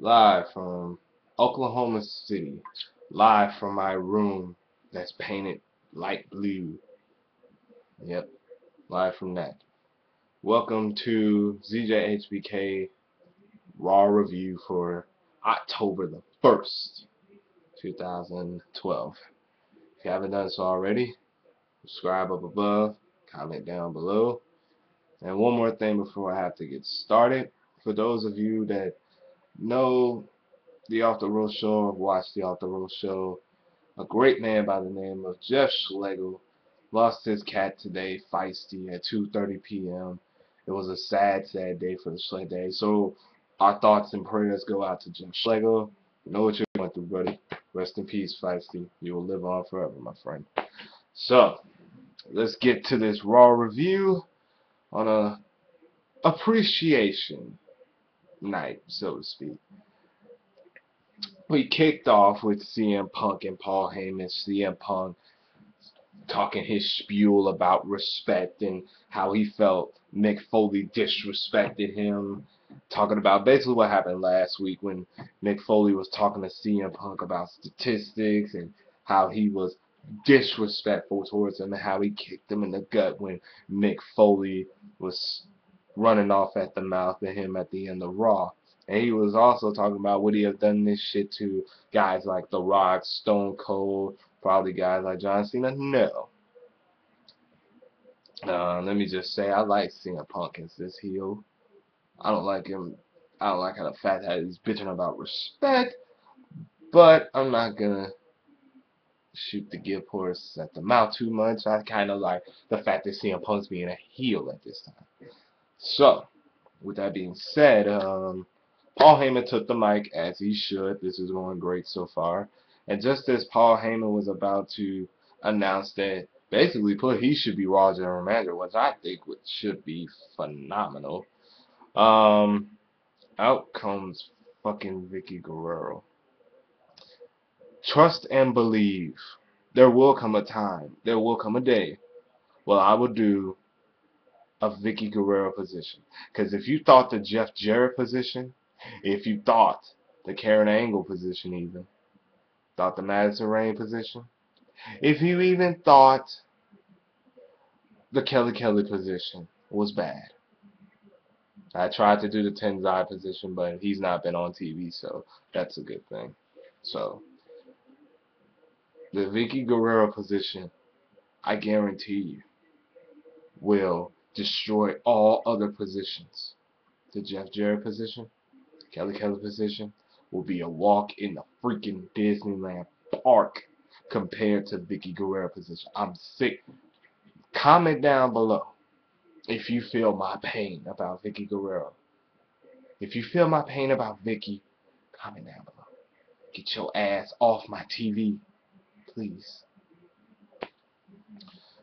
live from Oklahoma City, live from my room that's painted light blue. Yep, live from that. Welcome to ZJHBK Raw Review for October the 1st, 2012. If you haven't done so already, subscribe up above, comment down below. And one more thing before I have to get started. For those of you that know the Off the Road Show, watched the Off the Road Show, a great man by the name of Jeff Schlegel lost his cat today, Feisty, at 2:30 p.m. It was a sad, sad day for the Schlegel day. So our thoughts and prayers go out to Jeff Schlegel. You know what you're going through, buddy. Rest in peace, Feisty. You will live on forever, my friend. So let's get to this Raw review on a appreciation night, so to speak. We kicked off with CM Punk and Paul Heyman. CM Punk talking his spiel about respect and how he felt Mick Foley disrespected him. Talking about basically what happened last week when Mick Foley was talking to CM Punk about statistics and how he was disrespectful towards him and how he kicked him in the gut when Mick Foley was running off at the mouth at him at the end of Raw. And he was also talking about would he have done this shit to guys like The Rock, Stone Cold, probably guys like John Cena? No. Let me just say I like CM Punk as this heel. I don't like him. I don't like how the fact that he's bitching about respect, but I'm not gonna shoot the gift horse at the mouth too much. I kind of like the fact that CM Punk's being a heel at this time. So, with that being said, Paul Heyman took the mic as he should. This is going great so far. And just as Paul Heyman was about to announce that basically he should be Raw General Manager, which I think should be phenomenal. Out comes fucking Vicky Guerrero. Trust and believe. There will come a time. There will come a day. Well, I will do a Vicky Guerrero position. Because if you thought the Jeff Jarrett position, if you thought the Karen Angle position even, thought the Madison Rayne position, if you even thought the Kelly position was bad. I tried to do the Tenzai position, but he's not been on TV, so that's a good thing. So, the Vicky Guerrero position, I guarantee you, will destroy all other positions. The Jeff Jarrett position, Kelly position, will be a walk in the freaking Disneyland park compared to Vicky Guerrero position. I'm sick. Comment down below if you feel my pain about Vicky Guerrero. If you feel my pain about Vicky, comment down below. Get your ass off my TV, please.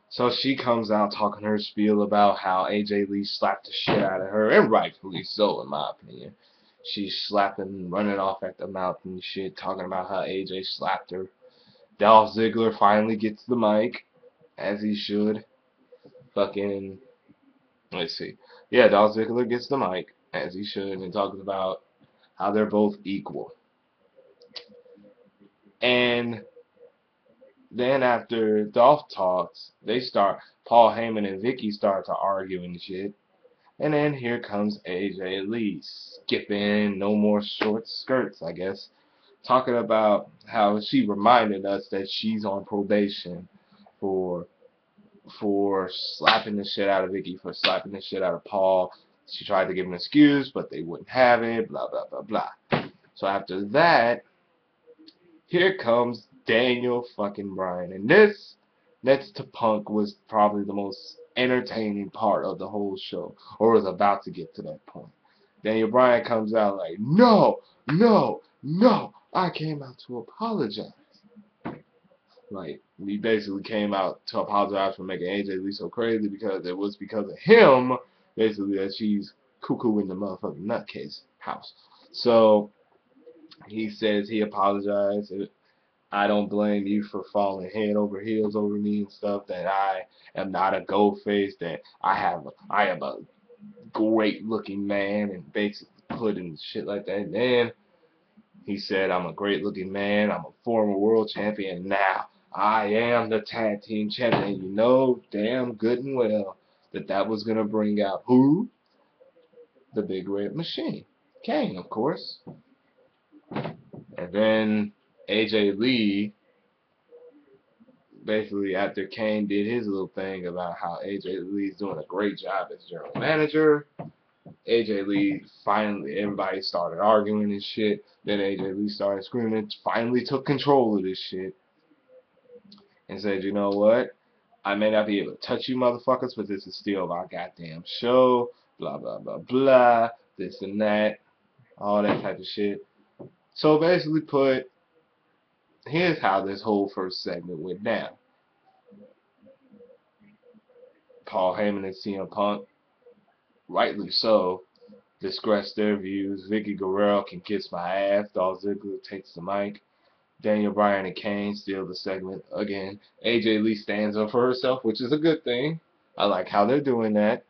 So she comes out talking her spiel about how AJ Lee slapped the shit out of her, and rightfully so, in my opinion. She's slapping, running off at the mouth and shit, talking about how AJ slapped her. Dolph Ziggler finally gets the mic, as he should. Fucking, let's see. Yeah, Dolph Ziggler gets the mic, as he should, and talks about how they're both equal. And then after Dolph talks, Paul Heyman and Vicky start to argue and shit. And then here comes AJ Lee, skipping, no more short skirts, I guess. Talking about how she reminded us that she's on probation for slapping the shit out of Vicky, for slapping the shit out of Paul. She tried to give an excuse, but they wouldn't have it, blah, blah, blah, blah. So after that, here comes Daniel fucking Bryan. And this, next to Punk, was probably the most entertaining part of the whole show, or was about to get to that point. Daniel Bryan comes out like, no, no, no, I came out to apologize. Like, he basically came out to apologize for making AJ Lee so crazy because it was because of him, basically, that she's cuckoo in the motherfucking nutcase house. So, he says he apologized. I don't blame you for falling head over heels over me and stuff, that I am not a gold face, that I am a great looking man, and basically putting shit like that. And then He said, I'm a great looking man, I'm a former world champion, now I am the tag team champion. You know damn good and well that that was going to bring out who? The Big Red Machine. Kane, of course. And then AJ Lee, basically after Kane did his little thing about how AJ Lee's doing a great job as general manager, AJ Lee finally, everybody started arguing and shit. Then AJ Lee started screaming, finally took control of this shit, and said, you know what? I may not be able to touch you motherfuckers, but this is still our goddamn show. Blah, blah, blah, blah. This and that. All that type of shit. So basically put, here's how this whole first segment went down. Paul Heyman and CM Punk, rightly so, discuss their views. Vicky Guerrero can kiss my ass. Dolph Ziggler takes the mic. Daniel Bryan and Kane steal the segment again. AJ Lee stands up for herself, which is a good thing. I like how they're doing that.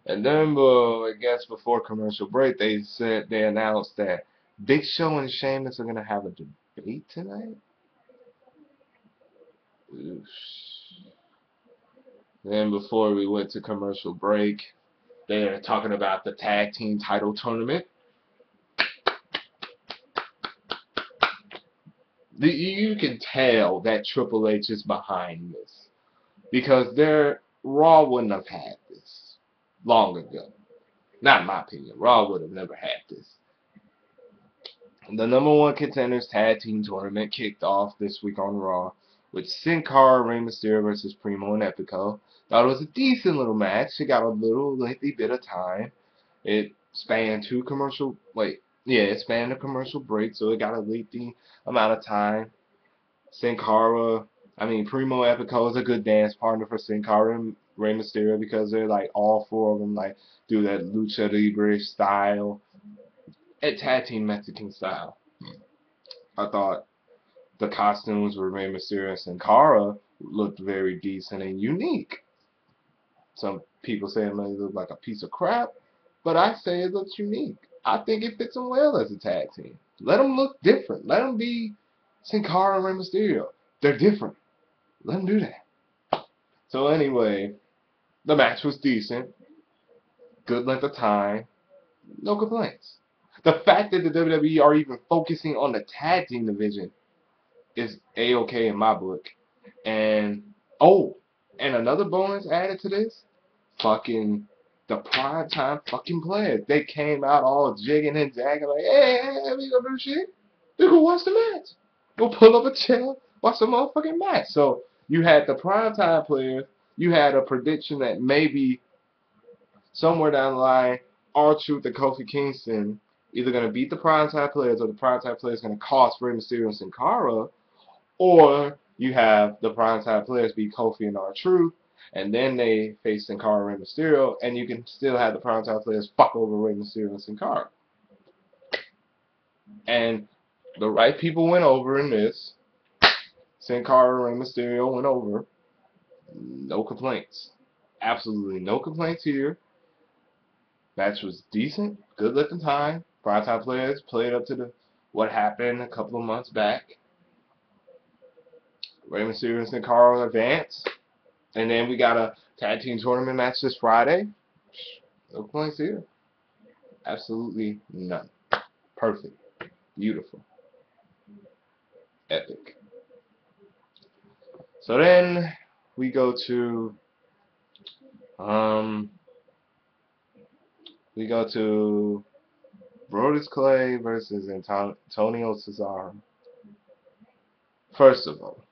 And then, I guess before commercial break, they announced that Big Show and Sheamus are gonna have a debate tonight. Oof. Then before we went to commercial break, they're talking about the tag team title tournament. You can tell that Triple H is behind this, because their Raw wouldn't have had this long ago. Not in my opinion. Raw would have never had this. The number one contenders tag team tournament kicked off this week on Raw with Sin Cara, Rey Mysterio versus Primo and Epico. Thought it was a decent little match. It got a little lengthy bit of time. It spanned it spanned a commercial break, so it got a lengthy amount of time. Primo Epico is a good dance partner for Sin Cara and Rey Mysterio, because they're like all four of them like do that lucha libre style, at tag team Mexican style. I thought the costumes for Rey Mysterio and Sin Cara looked very decent and unique. Some people say it may look like a piece of crap, but I say it looks unique. I think it fits them well as a tag team. Let them look different. Let them be Sin Cara and Rey Mysterio. They're different. Let them do that. So anyway, the match was decent. Good length of time. No complaints. The fact that the WWE are even focusing on the tag team division is A-okay in my book. And another bonus added to this, fucking the primetime fucking players. They came out all jigging and jagging like, hey, we gonna do shit. They go watch the match. Go pull up a chair, watch the motherfucking match. So you had the primetime players. You had a prediction that maybe somewhere down the line, R-Truth and Kofi Kingston either going to beat the primetime players, or the primetime players going to cost Rey Mysterio and Sin Cara, or you have the primetime players beat Kofi and R-Truth, and then they face Sin Cara and Rey Mysterio, and you can still have the primetime players fuck over Rey Mysterio and Sin Cara. And the right people went over in this. Sin Cara and Rey Mysterio went over. No complaints. Absolutely no complaints here. Match was decent, good looking time. Primetime players played up to what happened a couple of months back. Rey Mysterio and Sin Cara advanced. And then we got a tag team tournament match this Friday. No complaints here. Absolutely none. Perfect. Beautiful. Epic. So then we go to Brodus Clay versus Antonio Cesaro. First of all,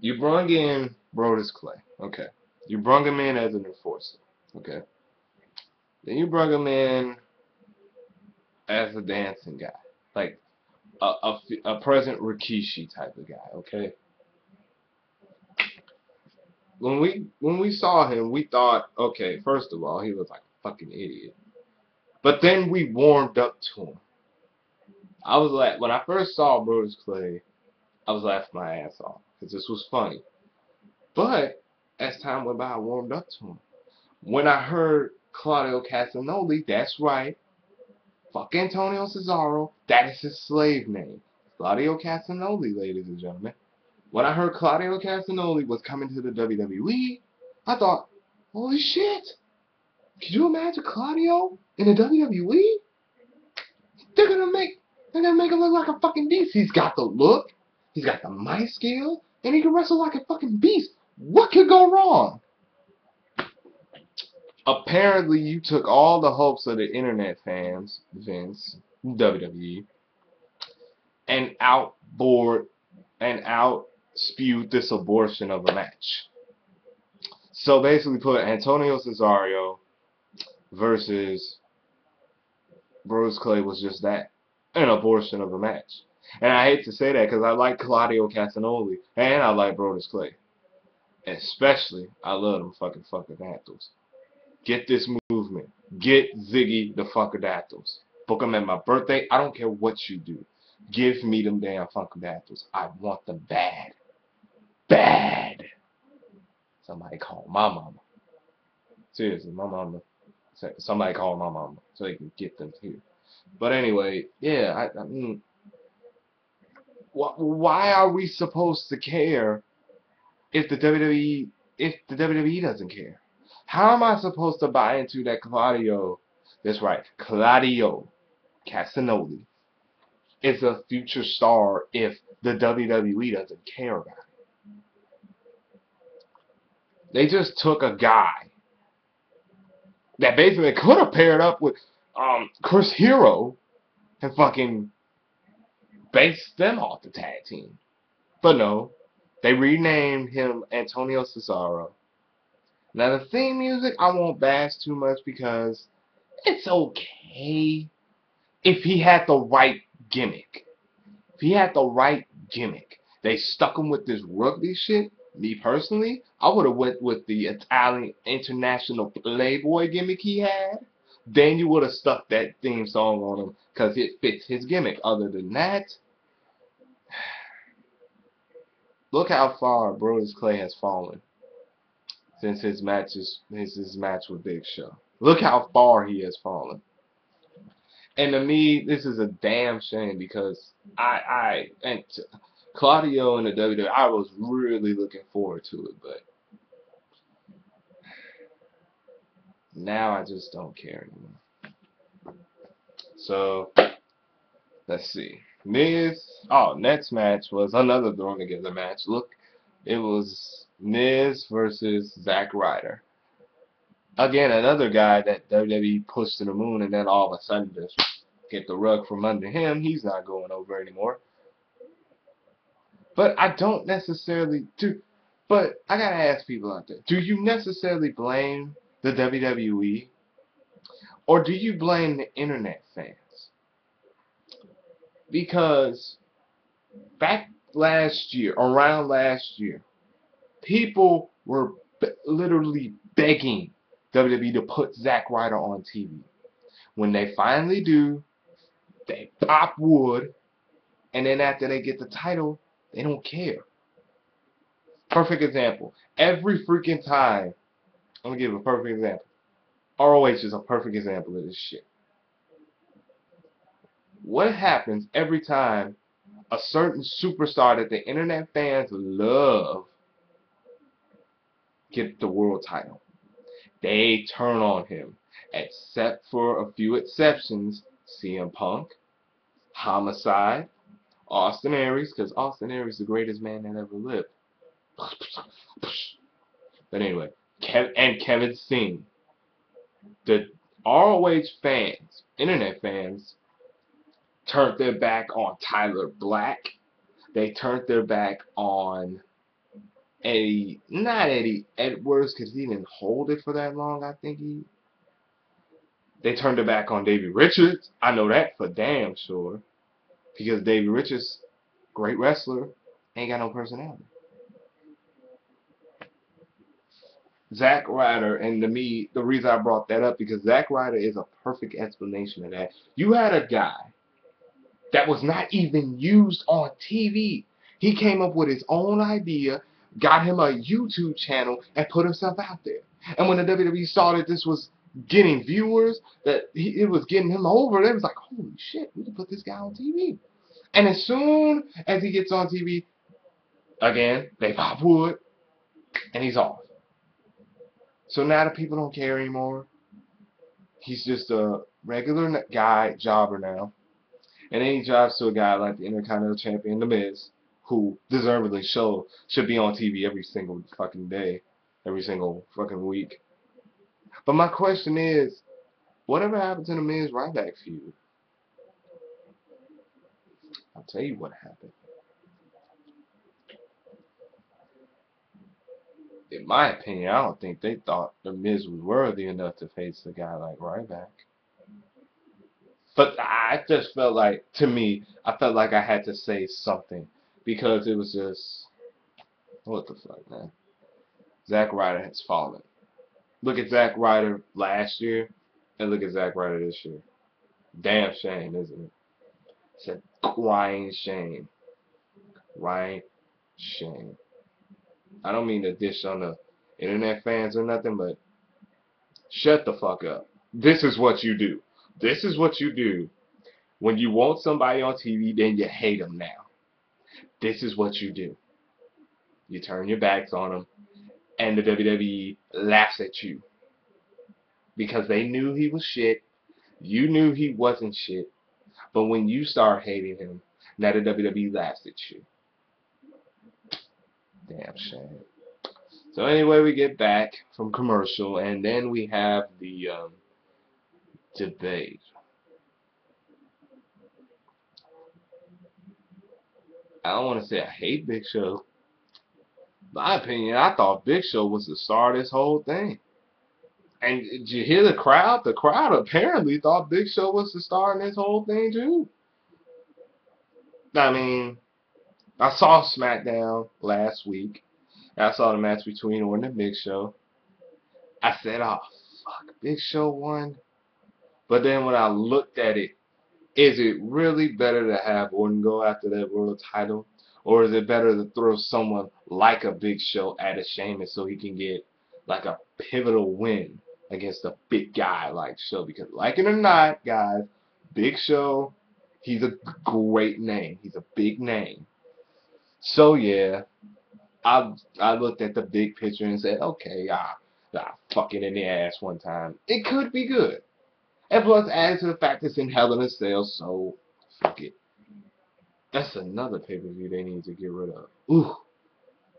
you brought in Brodus Clay. Okay. You brought him in as an enforcer. Okay. Then you brought him in as a dancing guy. Like a present Rikishi type of guy. Okay. When we saw him, we thought, okay, first of all, he was like a fucking idiot. But then we warmed up to him. I was like, when I first saw Brodus Clay, I was laughing my ass off, because this was funny. But as time went by, I warmed up to him. When I heard Claudio Castagnoli, that's right, Fuck Antonio Cesaro. That is his slave name. Claudio Castagnoli, ladies and gentlemen. When I heard Claudio Castagnoli was coming to the WWE, I thought, holy shit. Can you imagine Claudio in the WWE? They're gonna make him look like a fucking beast. He's got the look, he's got the mic skill, and he can wrestle like a fucking beast. What could go wrong? Apparently, you took all the hopes of the internet fans, Vince, WWE, and outspewed this abortion of a match. So basically, put Antonio Cesaro versus Brodus Clay was just that, an abortion of a match. And I hate to say that because I like Claudio Castagnoli and I like Brodus Clay. Especially, I love them fucking Funkadactyls. Get this movement. Get Ziggy the Funkadactyls. Book them at my birthday. I don't care what you do. Give me them damn Funkadactyls. I want them bad. Bad. Somebody call my mama. Seriously, my mama. Somebody call my mama so they can get them here. But anyway, yeah, I mean, why are we supposed to care if the WWE doesn't care? How am I supposed to buy into that Claudio? That's right, Claudio Castagnoli is a future star if the WWE doesn't care about it. They just took a guy that basically could have paired up with Chris Hero and fucking based them off the tag team. But no, they renamed him Antonio Cesaro. Now the theme music I won't bash too much because it's okay if he had the right gimmick. If he had the right gimmick. They stuck him with this rugby shit. Me personally, I would have went with the Italian international playboy gimmick he had. Then you would have stuck that theme song on him because it fits his gimmick. Other than that, look how far Brodus Clay has fallen since his match with Big Show. Look how far he has fallen. And to me, this is a damn shame because Claudio in the WWE, I was really looking forward to it, but now I just don't care anymore. So, let's see. Next match was another thrown together match. Look, it was Miz versus Zack Ryder. Again, another guy that WWE pushed to the moon and then all of a sudden just get the rug from under him. He's not going over anymore. But I don't necessarily but I gotta ask people out there, do you necessarily blame the WWE? Or do you blame the internet fans? Because around last year, people were literally begging WWE to put Zack Ryder on TV. When they finally do, they pop wood, and then after they get the title, they don't care. Perfect example. Every freaking time, I'm going to give a perfect example. ROH is a perfect example of this shit. What happens every time a certain superstar that the internet fans love get the world title? They turn on him. Except for a few exceptions. CM Punk, Homicide, Austin Aries, because Austin Aries is the greatest man that ever lived. But anyway, Kevin Steen. The ROH fans, internet fans, turned their back on Tyler Black. They turned their back on not Eddie Edwards, because he didn't hold it for that long, I think They turned their back on Davey Richards. I know that for damn sure. Because Davey Richards, great wrestler, ain't got no personality. Zack Ryder, and to me, the reason I brought that up, because Zack Ryder is a perfect explanation of that. You had a guy that was not even used on TV. He came up with his own idea, got him a YouTube channel, and put himself out there. And when the WWE saw that this was getting viewers, that it was getting him over. They was like, holy shit, we can put this guy on TV. And as soon as he gets on TV, again, they pop wood, and he's off. So now the people don't care anymore. He's just a regular guy, jobber now. And then he jobs to a guy like the Intercontinental Champion, The Miz, who deservedly should be on TV every single fucking day, every single fucking week. But my question is, whatever happened to the Miz Ryback feud? I'll tell you what happened. In my opinion, I don't think they thought the Miz was worthy enough to face a guy like Ryback. But I just felt like, to me, I felt like I had to say something. Because it was just, what the fuck, man? Zack Ryder has fallen. Look at Zack Ryder last year, and look at Zack Ryder this year. Damn shame, isn't it? It's a crying shame. Crying shame. I don't mean to dish on the internet fans or nothing, but shut the fuck up. This is what you do. This is what you do. When you want somebody on TV, then you hate them now. This is what you do. You turn your backs on them, and the WWE laughs at you. Because they knew he was shit. You knew he wasn't shit. But when you start hating him, now the WWE laughs at you. Damn shame. So anyway, we get back from commercial, and then we have the debate. I don't want to say I hate Big Show. In my opinion, I thought Big Show was the star of this whole thing. And did you hear the crowd? The crowd apparently thought Big Show was the star in this whole thing too. I mean, I saw SmackDown last week. I saw the match between Orton and Big Show. I said, oh, fuck, Big Show won. But then when I looked at it, is it really better to have Orton go after that world title? Or is it better to throw someone like a Big Show at a Sheamus so he can get like a pivotal win against a big guy like Show? Because like it or not, guys, Big Show, he's a great name. He's a big name. So yeah, I looked at the big picture and said, okay, fuck it in the ass one time. It could be good. And plus, added to the fact it's in Hell in a Cell, so fuck it. That's another pay-per-view they need to get rid of. Ooh,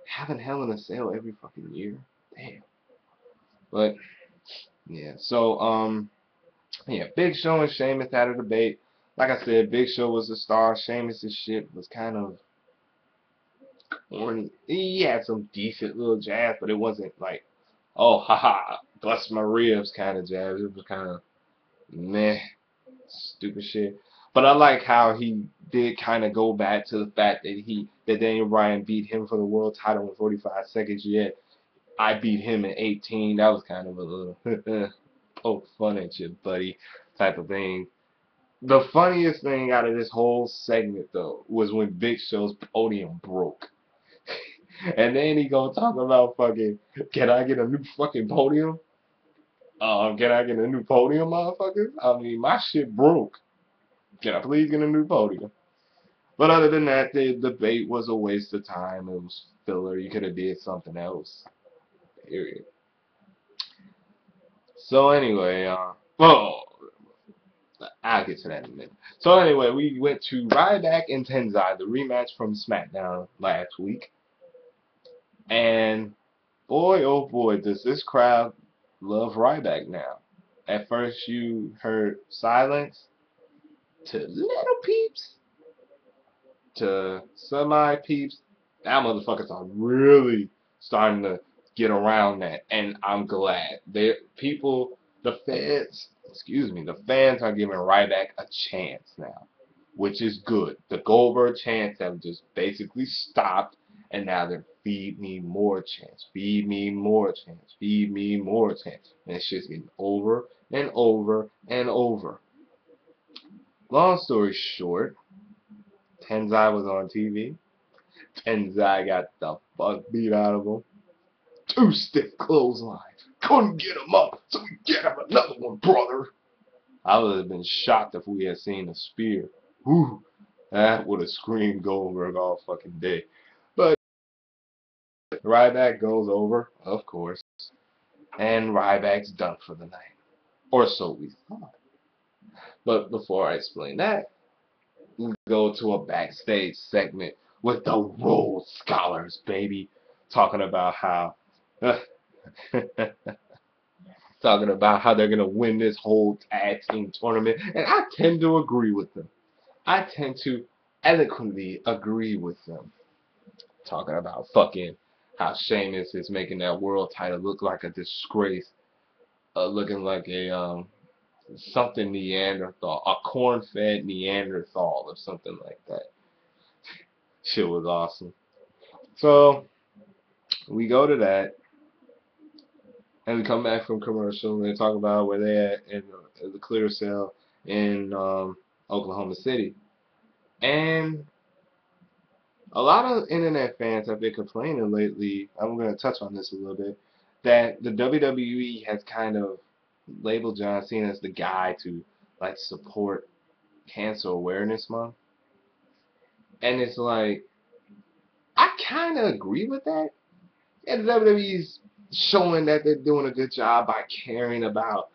having Hell in a Cell every fucking year? Damn. But, yeah, so, yeah, Big Show and Sheamus had a debate. Like I said, Big Show was the star. Sheamus' shit was kind of corny. He had some decent little jabs, but it wasn't like, oh, haha, bust my ribs kind of jabs. It was kind of meh, stupid shit. But I like how he did kind of go back to the fact that Daniel Bryan beat him for the world title in 45 seconds. Yet I beat him in 18. That was kind of a little poke fun at you, buddy, type of thing. The funniest thing out of this whole segment though was when Big Show's podium broke. And then he gonna talk about fucking, can I get a new fucking podium? Can I get a new podium, motherfuckers? I mean, my shit broke. Can I please get a new podium? But other than that, the debate was a waste of time. It was filler. You could have did something else. Period. So anyway, well, I'll get to that in a minute. So anyway, we went to Ryback and Tenzai, the rematch from SmackDown last week. And boy, oh boy, does this crowd love Ryback now. At first you heard silence to little peeps to semi-peeps. Now motherfuckers are really starting to get around that, and I'm glad. The fans are giving Ryback a chance now, which is good. The Goldberg chants have just basically stopped, and now they're feed me more chants, feed me more chants, feed me more chants, and it's just getting over and over and over. Long story short, Tenzai was on TV. Tenzai got the fuck beat out of him. 2 stiff clotheslines. couldn't get him up, so we get him another one, brother. I would have been shocked if we had seen a spear. Whew, that would have screamed Goldberg all fucking day. But Ryback goes over, of course, and Ryback's done for the night. Or so we thought. But before I explain that, we go to a backstage segment with the Rhodes Scholars, baby, talking about how they're gonna win this whole tag team tournament, and I tend to agree with them. I tend to eloquently agree with them. Talking about fucking how Sheamus is making that world title look like a disgrace, looking like a something Neanderthal, a corn-fed Neanderthal or something like that. Shit was awesome. So we go to that, and we come back from commercial, and they talk about where they at in the clear sale in Oklahoma City. And a lot of internet fans have been complaining lately, I'm going to touch on this a little bit, that the WWE has kind of labeled John Cena as the guy to like support Cancer Awareness Month. And it's like, I kind of agree with that. And the WWE's showing that they're doing a good job by caring about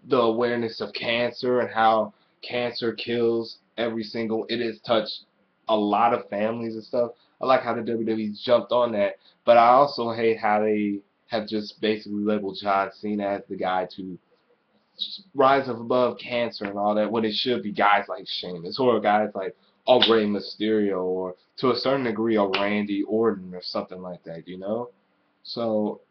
the awareness of cancer and how cancer kills it has touched a lot of families and stuff. I like how the WWE's jumped on that, but I also hate how they have just basically labeled John Cena as the guy to rise above cancer and all that, when it should be guys like Sheamus or guys like a Rey Mysterio or to a certain degree a Randy Orton or something like that, you know? So,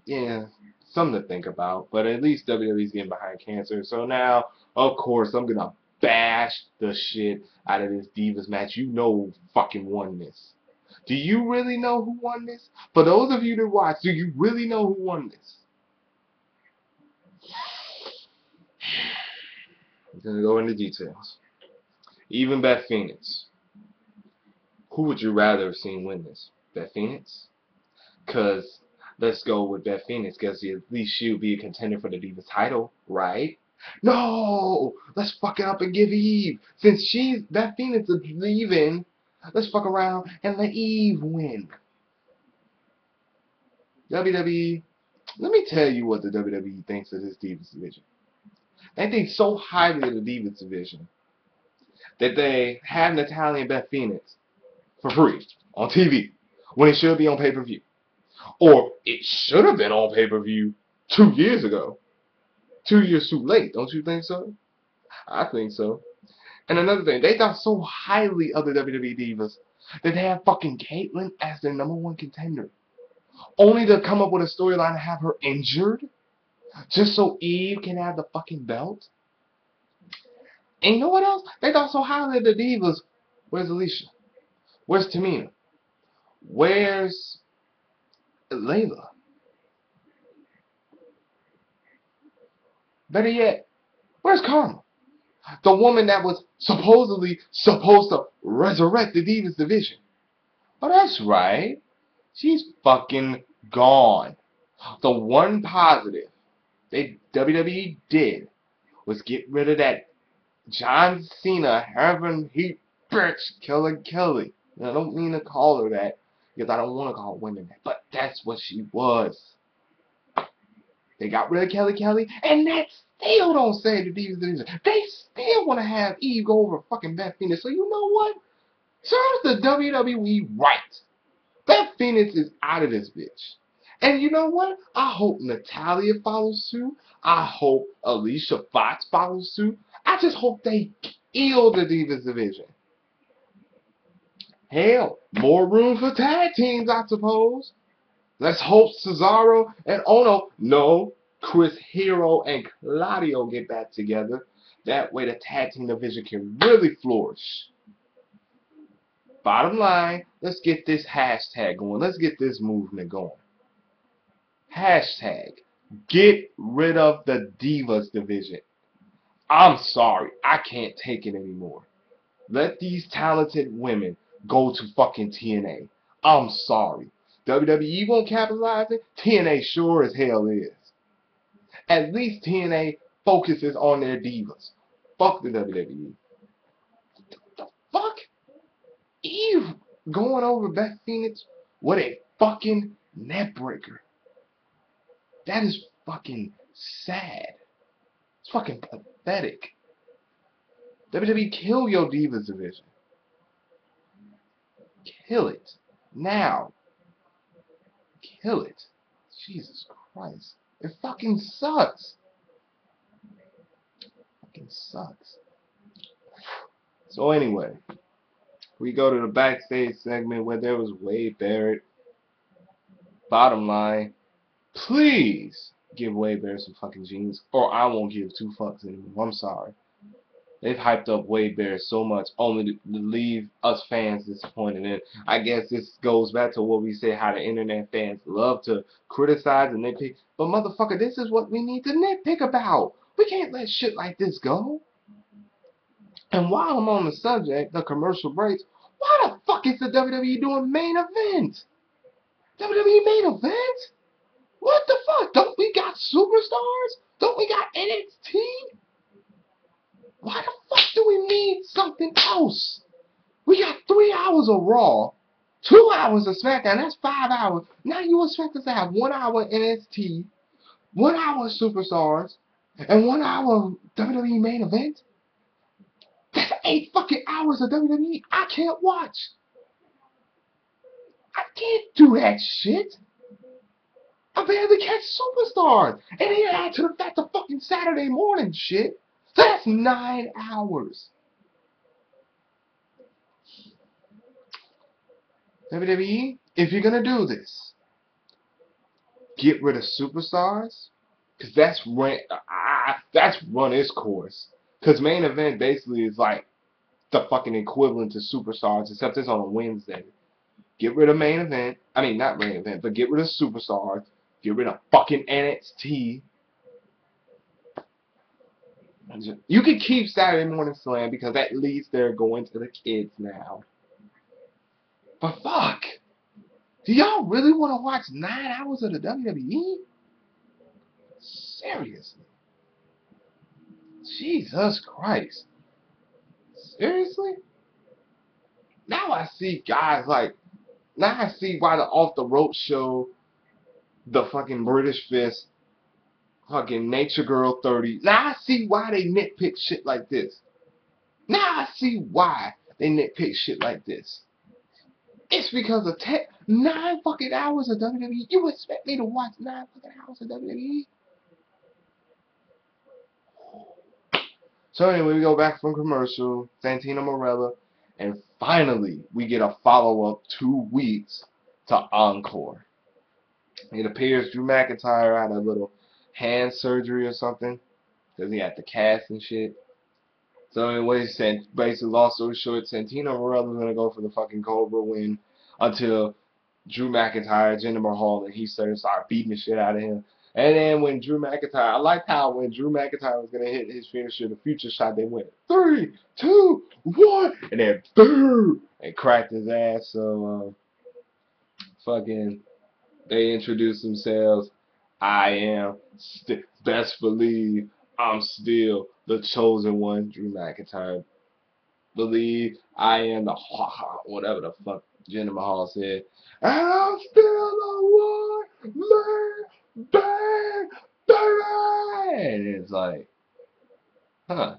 yeah, something to think about, but at least WWE's getting behind cancer. So now, of course, I'm gonna bash the shit out of this Divas match. You know who fucking won this. Do you really know who won this? For those of you that watch, do you really know who won this? I'm gonna go into details. Even Beth Phoenix. Who would you rather have seen win this? Beth Phoenix? Because let's go with Beth Phoenix, because at least she would be a contender for the Divas title, right? No! Let's fuck it up and give Eve. Since Beth Phoenix is leaving, let's fuck around and let Eve win. WWE, let me tell you what the WWE thinks of this Divas division. They think so highly of the Divas division that they have Natalya and Beth Phoenix for free on TV when it should be on pay-per-view. Or it should have been on pay-per-view 2 years ago. 2 years too late, don't you think so? I think so. And another thing, they thought so highly of the WWE Divas that they have fucking Caitlyn as their #1 contender. Only to come up with a storyline to have her injured just so Eve can have the fucking belt. And you know what else? They thought so highly of the Divas. Where's Alicia? Where's Tamina? Where's Layla? Better yet, where's Karma? The woman that was supposedly supposed to resurrect the Divas division. Oh, that's right. She's fucking gone. The one positive WWE did was get rid of that John Cena Heaven Heat bitch Killer Kelly. And I don't mean to call her that because I don't want to call women that, but that's what she was. They got rid of Kelly, and that still don't save the Divas division. They still want to have Eve go over fucking Beth Phoenix. So you know what? Serves the WWE right. Beth Phoenix is out of this bitch. And you know what? I hope Natalya follows suit. I hope Alicia Fox follows suit. I just hope they kill the Divas division. Hell, more room for tag teams, I suppose. Let's hope Cesaro and Chris Hero and Claudio get back together. That way the tag team division can really flourish. Bottom line, let's get this hashtag going. Let's get this movement going. Hashtag, get rid of the Divas division. I'm sorry, I can't take it anymore. Let these talented women go to fucking TNA. I'm sorry. WWE won't capitalize it. TNA sure as hell is. At least TNA focuses on their divas. Fuck the WWE. The fuck? Eve going over Beth Phoenix with a fucking neck breaker. That is fucking sad. It's fucking pathetic. WWE, kill your Divas division. Kill it. Now. Kill it. Jesus Christ. It fucking sucks. Fucking sucks. So anyway, we go to the backstage segment where there was Wade Barrett. Bottom line, please give Wade Barrett some fucking jeans, or I won't give two fucks anymore. I'm sorry. They've hyped up Wade Barrett so much, only to leave us fans disappointed. And I guess this goes back to what we say, how the internet fans love to criticize and nitpick. But motherfucker, this is what we need to nitpick about. We can't let shit like this go. And while I'm on the subject, the commercial breaks, why the fuck is the WWE doing main event? WWE main event? What the fuck? Don't we got superstars? Don't we got NXT? Why the fuck do we need something else? We got 3 hours of Raw, 2 hours of SmackDown, that's 5 hours. Now you expect us to have 1 hour NXT, 1 hour Superstars, and 1 hour WWE main event? That's 8 fucking hours of WWE I can't watch. I can't do that shit. I barely catch Superstars. And then add to the fact of fucking Saturday morning shit. That's 9 hours. WWE, if you're gonna do this, get rid of Superstars, cause that's run its course. Cause main event basically is like the fucking equivalent to Superstars, except it's on a Wednesday. Get rid of main event. I mean, not main event, but get rid of Superstars. Get rid of fucking NXT. You can keep Saturday Morning Slam because at least they're going to the kids now. But fuck. Do y'all really want to watch 9 hours of the WWE? Seriously. Jesus Christ. Seriously? Now I see guys like, now I see why the Off the Rope show, the fucking British Fist, fucking Nature Girl 30. Now I see why they nitpick shit like this. Now I see why they nitpick shit like this. It's because of 9 fucking hours of WWE. You expect me to watch 9 fucking hours of WWE? So anyway, we go back from commercial, Santino Marella, and finally we get a follow-up 2 weeks to Encore. It appears Drew McIntyre had a little hand surgery or something, because he had the cast and shit. So anyway, basically, long story short, Santino Marella's going to go for the fucking Cobra win until Drew McIntyre, Jinder Mahal, and he started beating the shit out of him. And then when Drew McIntyre, I liked how when Drew McIntyre was going to hit his finisher, the future shot, they went 3, 2, 1, and then boom, and cracked his ass. So, fucking, they introduced themselves. I am, best believe, I'm still the chosen one. Drew McIntyre, believe I am the whatever the fuck Jinder Mahal said. And I'm still the one man bang baby. And it's like, huh?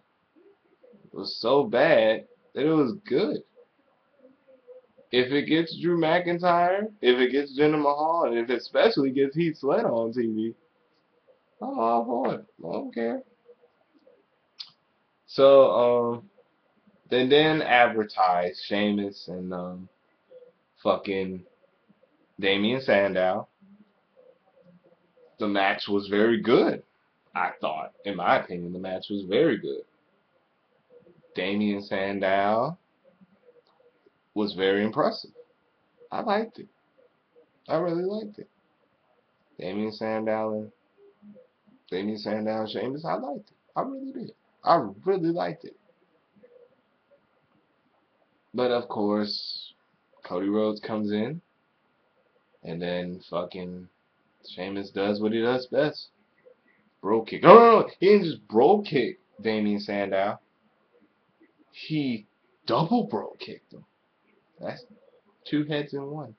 It was so bad that it was good. If it gets Drew McIntyre, if it gets Jinder Mahal, and if it especially gets Heath Slater on TV, I'm all for it. I don't care. So, they then advertised Sheamus and fucking Damien Sandow. The match was very good, I thought. In my opinion, the match was very good. Damien Sandow was very impressive. I liked it. I really liked it. Damien Sandow and Sheamus, I liked it. I really did. I really liked it. But of course, Cody Rhodes comes in, and then fucking Sheamus does what he does best. Bro kick. No. He didn't just bro kick Damien Sandow. He double bro kicked him. That's 2 heads in 1.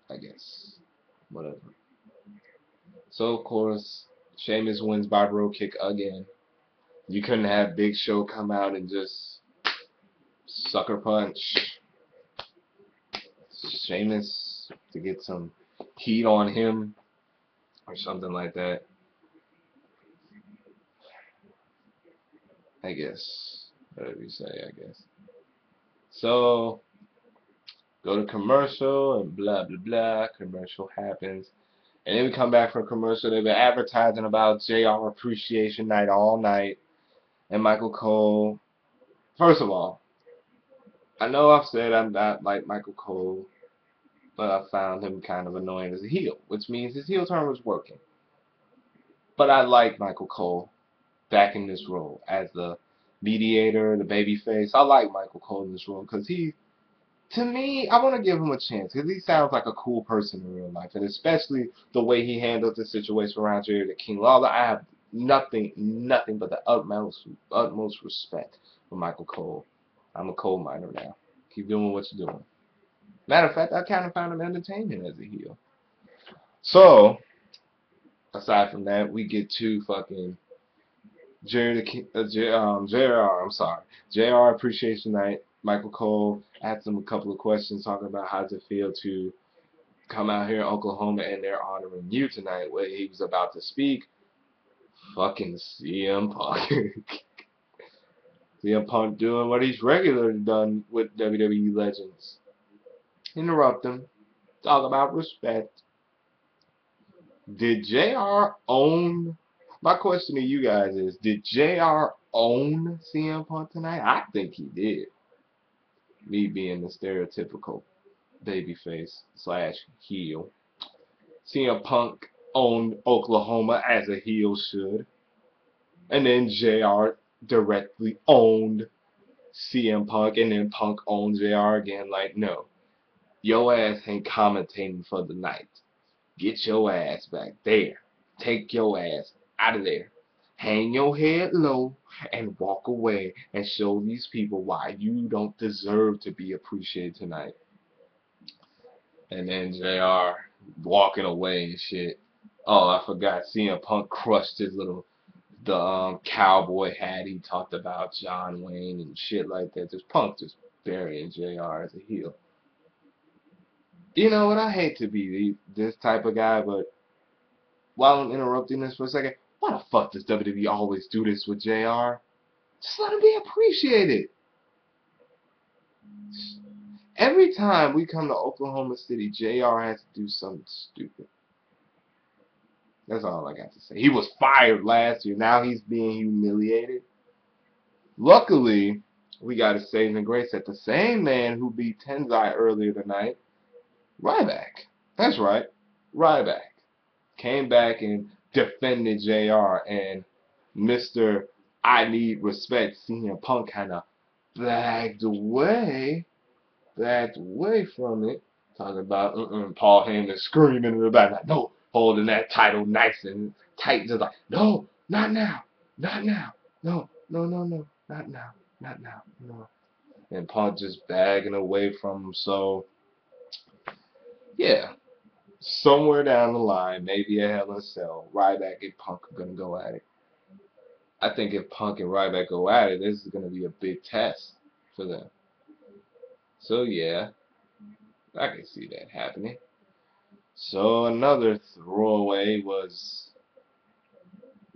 I guess. Whatever. So, of course, Sheamus wins by bro kick again. You couldn't have Big Show come out and just sucker punch Sheamus to get some heat on him or something like that. I guess. Whatever you say, I guess. So, go to commercial and blah, blah, blah. Commercial happens. And then we come back from commercial. They've been advertising about JR Appreciation Night all night. And Michael Cole. First of all, I know I've said I'm not like Michael Cole, but I found him kind of annoying as a heel, which means his heel turn was working. But I like Michael Cole back in this role as the mediator, the babyface. I like Michael Cole in this role because to me, I want to give him a chance because he sounds like a cool person in real life, and especially the way he handled the situation around Jerry the King Lawler. I have nothing but the utmost respect for Michael Cole. I'm a coal miner now. Keep doing what you're doing. Matter of fact, I kind of found him entertaining as a heel. So, aside from that, we get to fucking JR Appreciation Night. Michael Cole asked him a couple of questions talking about how does it feel to come out here in Oklahoma and they're honoring you tonight. Where he was about to speak, fucking CM Punk. CM Punk doing what he's regularly done with WWE legends. Interrupt him. Talk about respect. Did JR own? My question to you guys is, did JR own CM Punk tonight? I think he did. Me being the stereotypical babyface / heel. CM Punk owned Oklahoma as a heel should. And then JR directly owned CM Punk, and then Punk owned JR again. Like, no. Your ass ain't commentating for the night. Get your ass back there. Take your ass out of there. Hang your head low and walk away and show these people why you don't deserve to be appreciated tonight. And then JR walking away and shit. Oh, I forgot. CM Punk crushed his the cowboy hat he talked about John Wayne and shit like that. Just Punk just burying JR as a heel. You know what? I hate to be this type of guy, but while I'm interrupting this for a second, why the fuck does WWE always do this with JR? Just let him be appreciated. Every time we come to Oklahoma City, JR has to do something stupid. That's all I got to say. He was fired last year. Now he's being humiliated. Luckily, we got a saving grace at the same man who beat Tenzai earlier tonight, Ryback. That's right, Ryback. Came back and defended JR, and Mr. I Need Respect CM Punk kind of backed away from it. Talking about Paul Heyman screaming in the back, like, no, holding that title nice and tight, just like, no, not now, no, not now, no. And Punk just bagging away from him, so, yeah. Somewhere down the line, maybe a Hell in a Cell, Ryback and Punk are going to go at it. I think if Punk and Ryback go at it, this is going to be a big test for them. So, yeah, I can see that happening. So, another throwaway was,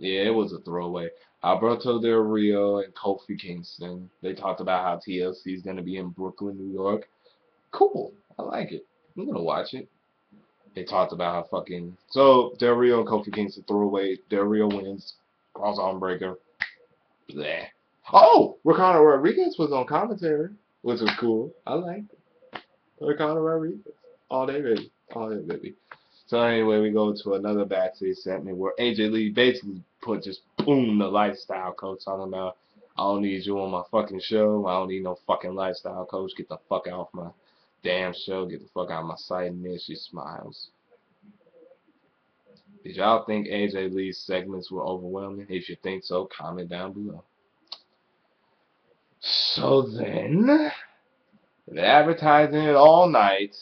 it was a throwaway. Alberto Del Rio and Kofi Kingston, they talked about how TLC is going to be in Brooklyn, New York. Cool. I like it. I'm going to watch it. They talked about how so Del Rio and Kofi Kingston throw away. Del Rio wins. Cross-arm breaker. Bleh. Oh! Ricardo Rodriguez was on commentary, which was cool. I liked it. Ricardo Rodriguez. All day, baby. All day, baby. So anyway, we go to another backstage segment where AJ Lee basically just boom, the lifestyle coach talking about, I don't need you on my fucking show. I don't need no fucking lifestyle coach. Get the fuck off my damn show. Get the fuck out of my sight. And then she smiles. Did y'all think AJ Lee's segments were overwhelming? If you think so, comment down below. So then, they're advertising it all night.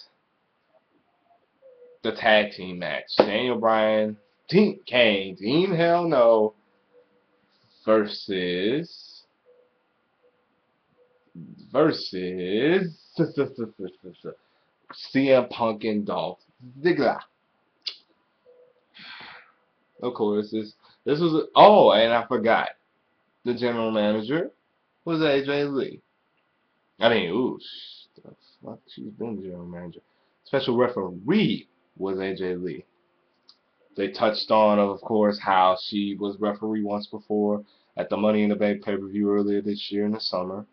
The tag team match. Daniel Bryan, Team Kane, Team Hell No versus CM Punk and Dolph Ziggler. Of course, this was oh, and I forgot. The general manager was AJ Lee. I mean, ooh, the fuck, she's been the general manager. Special referee was AJ Lee. They touched on, of course, how she was referee once before at the Money in the Bank pay-per-view earlier this year in the summer.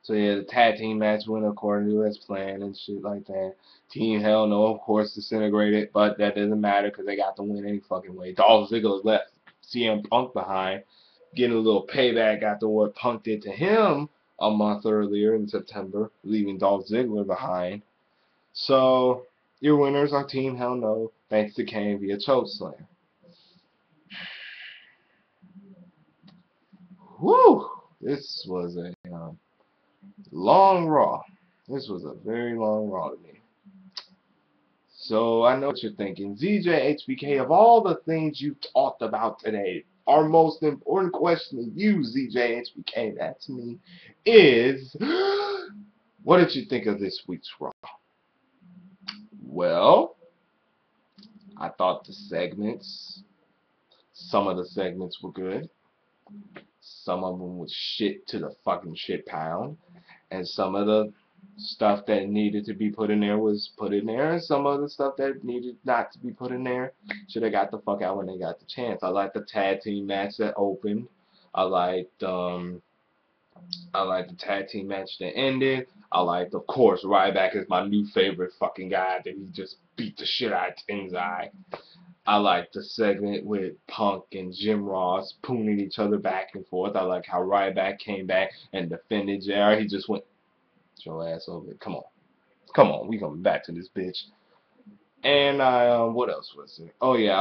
So yeah, the tag team match went according to as planned and shit like that. Team Hell No, of course, disintegrated, but that doesn't matter because they got the win any fucking way. Dolph Ziggler left CM Punk behind, getting a little payback after what Punk did to him a month earlier in September, leaving Dolph Ziggler behind. So your winners are Team Hell No, thanks to Kane via chokeslam. Whew! This was a long Raw. This was a very long Raw to me. So I know what you're thinking. ZJ HBK, of all the things you talked about today, our most important question to you, ZJ HBK, that's me, is what did you think of this week's Raw? Well, I thought some of the segments were good. Some of them was shit to the fucking shit pound. And some of the stuff that needed to be put in there was put in there. And some of the stuff that needed not to be put in there should have got the fuck out when they got the chance. I liked the tag team match that opened. I liked the tag team match that ended. I liked, of course, Ryback is my new favorite fucking guy that he just beat the shit out of Tenzai. I like the segment with Punk and Jim Ross pooning each other back and forth. I like how Ryback came back and defended JR. He just went, your ass over it. Come on, we coming back to this bitch. And what else was it? Oh yeah,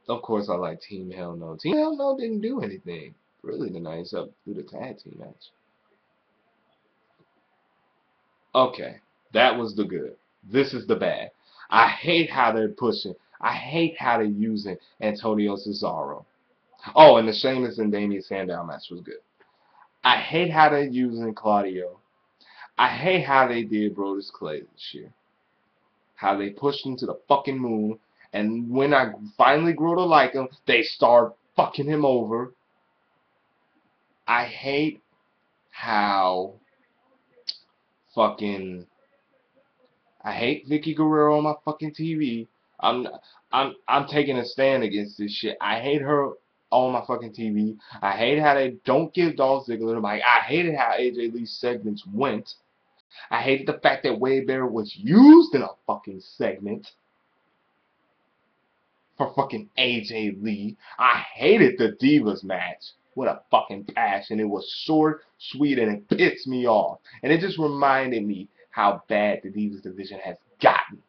of course I like Team Hell No. Team Hell No didn't do anything really tonight except do the tag team match. Okay, that was the good. This is the bad. I hate how they're pushing. I hate how they're using Antonio Cesaro. Oh, and the Sheamus and Damien Sandow match was good. I hate how they're using Claudio. I hate how they did Brodus Clay this year. How they pushed him to the fucking moon, and when I finally grew to like him, they start fucking him over. I hate how fucking I hate Vicky Guerrero on my fucking TV. I'm I'm taking a stand against this shit. I hate her on my fucking TV. I hate how they don't give Dolph Ziggler the mic. I hated how AJ Lee's segments went. I hated the fact that Wade Barrett was used in a fucking segment for fucking AJ Lee. I hated the Divas match with a fucking passion. It was short, sweet, and it pissed me off. And it just reminded me how bad the Divas division has gotten.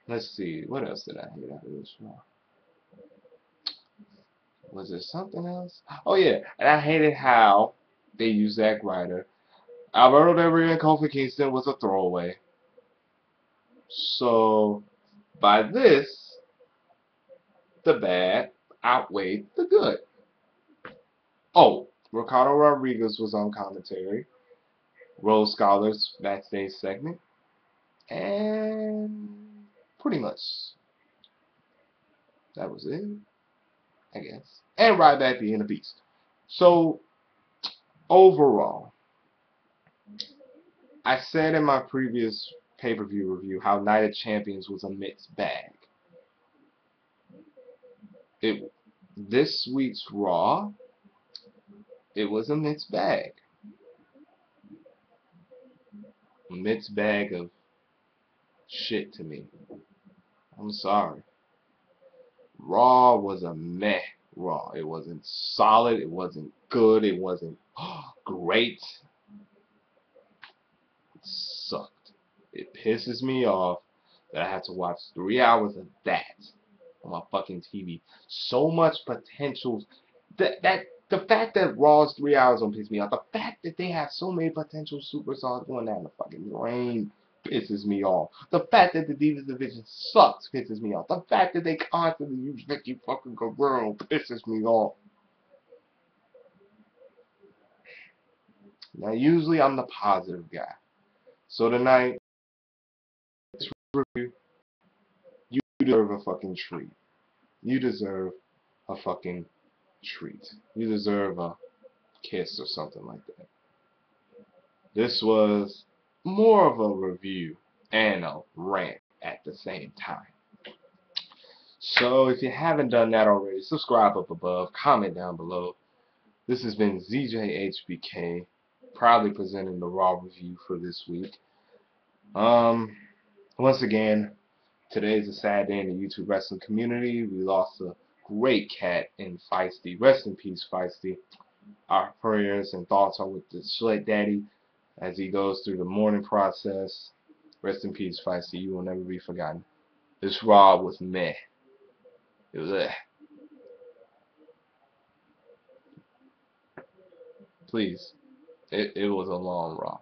Let's see, what else did I hate out of this one? Was there something else? Oh yeah, and I hated how they used Zack Ryder. Alberto Del Rio and Kofi Kingston was a throwaway. So, by this, the bad outweighed the good. Oh, Ricardo Rodriguez was on commentary. Rose Scholars backstage segment. And pretty much that was it, I guess. And Ryback being a beast. So, overall, I said in my previous pay-per-view review how Night of Champions was a mixed bag. This week's Raw, it was a mixed bag. A mixed bag of shit to me. I'm sorry. Raw was a meh Raw. It wasn't solid. It wasn't good. It wasn't great. It sucked. It pisses me off that I had to watch 3 hours of that on my fucking TV. So much potential. The fact that Raw's 3 hours don't piss me off. The fact that they have so many potential superstars doing that in the fucking reign pisses me off. The fact that the Divas division sucks pisses me off. The fact that they constantly use Vicky fucking Guerrero pisses me off. Now, usually I'm the positive guy. So tonight, review, you deserve a fucking treat. You deserve a fucking treat. You deserve a kiss or something like that. This was more of a review and a rant at the same time. So if you haven't done that already, subscribe up above, comment down below. This has been ZJHBK, proudly presenting the Raw review for this week. Once again, today's a sad day in the YouTube wrestling community. We lost a great cat in Feisty. Rest in peace, Feisty. Our prayers and thoughts are with the Sweat Daddy as he goes through the mourning process. Rest in peace, Feisty. You will never be forgotten. This Raw was meh. It was Please. It was a long Raw.